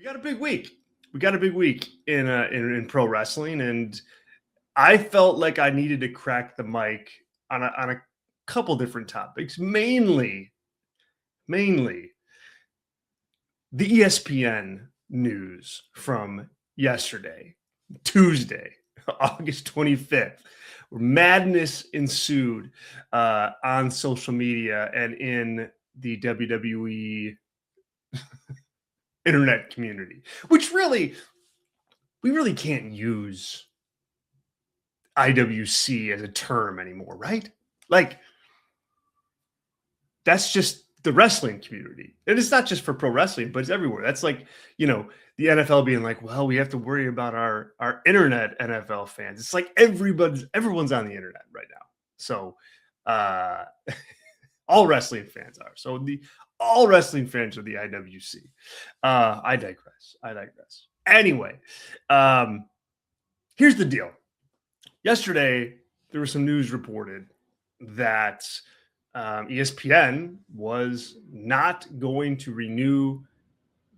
We got a big week. We got a big week in pro wrestling, and I felt like I needed to crack the mic on a couple different topics, mainly the ESPN news from yesterday, Tuesday, August 25th, where madness ensued on social media and in the WWE internet community, which really, we really can't use IWC as a term anymore, right? Like, that's just the wrestling community. And it's not just for pro wrestling, but it's everywhere. That's like, the NFL being like, well, we have to worry about our internet NFL fans. It's like everyone's on the internet right now. So all wrestling fans are. So all wrestling fans are the IWC. I digress. Anyway, here's the deal. Yesterday, there was some news reported that ESPN was not going to renew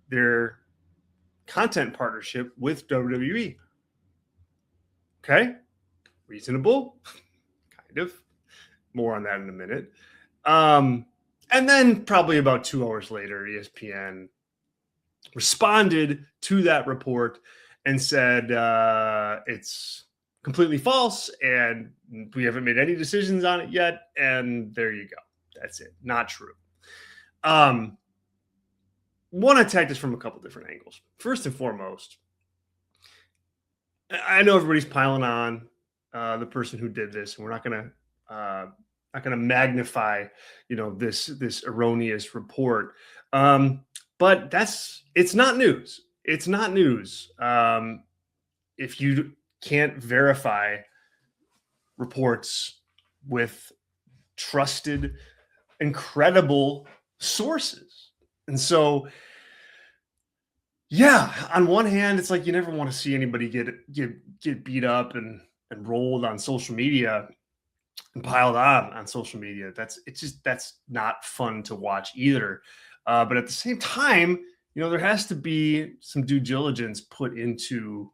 their content partnership with WWE. Okay? Reasonable. Kind of. More on that in a minute. And then probably about 2 hours later, ESPN responded to that report and said it's completely false and we haven't made any decisions on it yet. And there you go. That's it. Not true. Want to attack this from a couple different angles. First and foremost, I know everybody's piling on the person who did this, and we're not going to magnify, this erroneous report. But it's not news. It's not news. If you can't verify reports with trusted, incredible sources. And so, yeah, on one hand, it's like you never want to see anybody get beat up and rolled on social media and piled on social media. That's not fun to watch either. But at the same time, there has to be some due diligence put into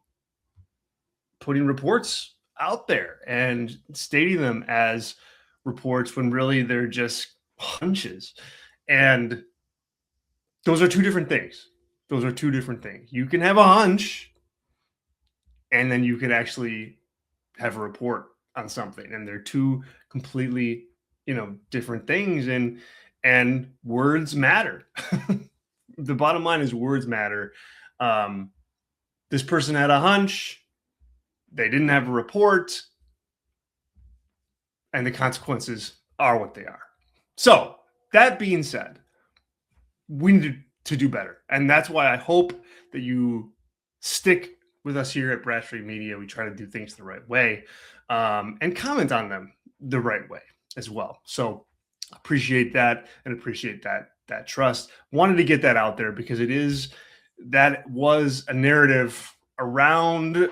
putting reports out there and stating them as reports when really they're just hunches. And those are two different things. You can have a hunch and then you can actually have a report on something, and they're two completely, different things, and words matter. The bottom line is words matter. This person had a hunch. They didn't have a report, and the consequences are what they are. So that being said, we need to do better. And that's why I hope that you stick with us here at Brasherie Media. We try to do things the right way and comment on them the right way as well. So appreciate that and appreciate that trust. Wanted to get that out there because that was a narrative around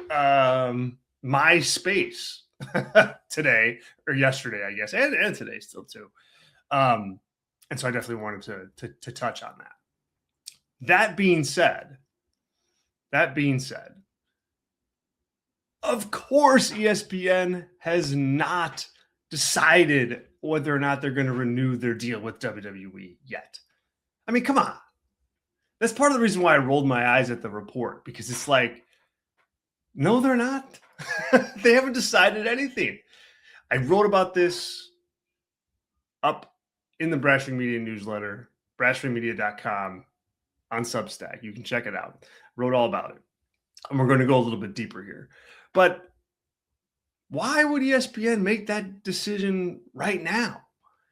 my space today or yesterday, I guess, and today still too. And so I definitely wanted to touch on that. That being said, of course, ESPN has not decided whether or not they're going to renew their deal with WWE yet. I mean, come on. That's part of the reason why I rolled my eyes at the report, because it's like, no, they're not. They haven't decided anything. I wrote about this up in the Brasherie Media newsletter, brasheriemedia.com on Substack. You can check it out. Wrote all about it. And we're going to go a little bit deeper here. But why would ESPN make that decision right now?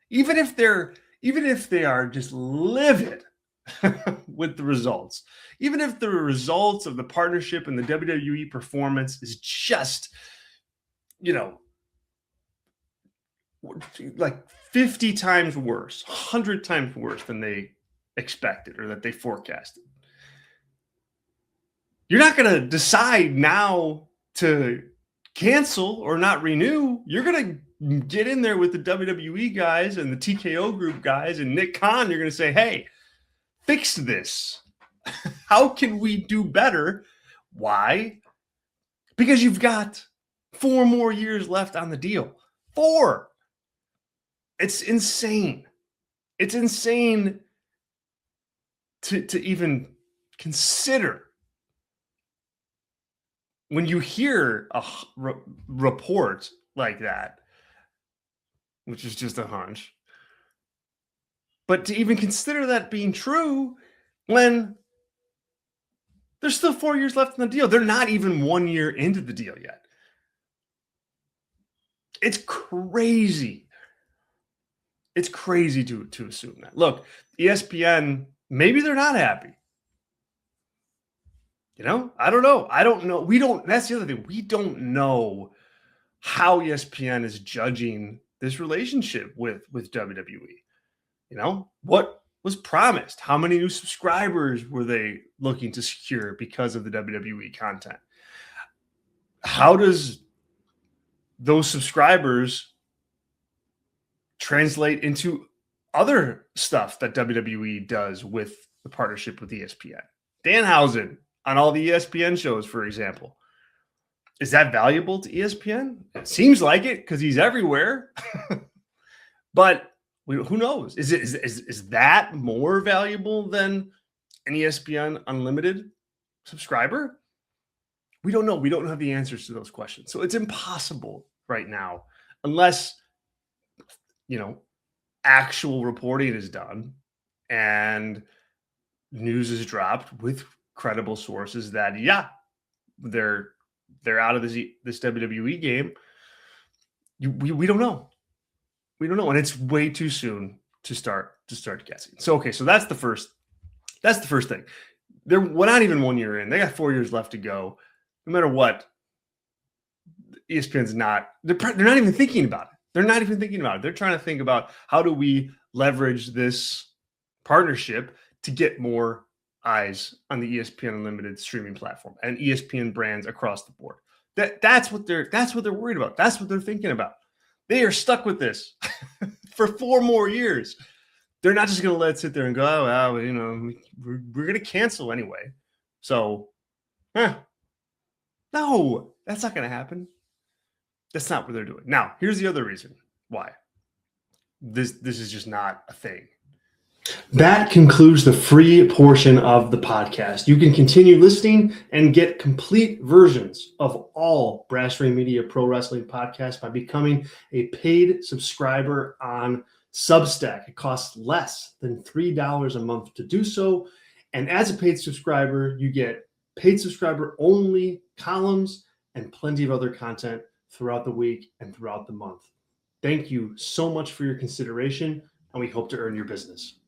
Even if they are just livid with the results, even if the results of the partnership and the WWE performance is just, like 50 times worse, 100 times worse than they expected or that they forecasted. You're not going to decide now to cancel or not renew. You're going to get in there with the WWE guys and the TKO group guys and Nick Khan. You're going to say, hey, fix this. How can we do better? Why? Because you've got 4 more years left on the deal. 4. It's insane. It's insane to even consider. When you hear a report like that, which is just a hunch, but to even consider that being true when there's still 4 years left in the deal. They're not even 1 year into the deal yet. It's crazy. It's crazy to assume that. Look, ESPN, maybe they're not happy. You know, I don't know. I don't know. That's the other thing. We don't know how ESPN is judging this relationship with WWE. You know, what was promised? How many new subscribers were they looking to secure because of the WWE content? How does those subscribers translate into other stuff that WWE does with the partnership with ESPN? Danhausen on all the ESPN shows, for example. Is that valuable to ESPN? It seems like it because he's everywhere. But who knows? Is that more valuable than an ESPN Unlimited subscriber? We don't know. We don't have the answers to those questions. So it's impossible right now, unless, actual reporting is done and news is dropped with credible sources that, yeah, they're out of this WWE game. We don't know. We don't know, and it's way too soon to start guessing. So okay, so that's the first thing. We're not even 1 year in. They got 4 years left to go. No matter what, ESPN's not. They're not even thinking about it. They're not even thinking about it. They're trying to think about how do we leverage this partnership to get more eyes on the ESPN Unlimited streaming platform and ESPN brands across the board. That's what they're worried about. That's what they're thinking about. They are stuck with this for 4 more years. They're not just going to let it sit there and go, oh, well, we're going to cancel anyway. So, no, that's not going to happen. That's not what they're doing. Now, here's the other reason why this is just not a thing. That concludes the free portion of the podcast. You can continue listening and get complete versions of all Brass Ring Media Pro Wrestling podcasts by becoming a paid subscriber on Substack. It costs less than $3 a month to do so. And as a paid subscriber, you get paid subscriber only columns and plenty of other content throughout the week and throughout the month. Thank you so much for your consideration, and we hope to earn your business.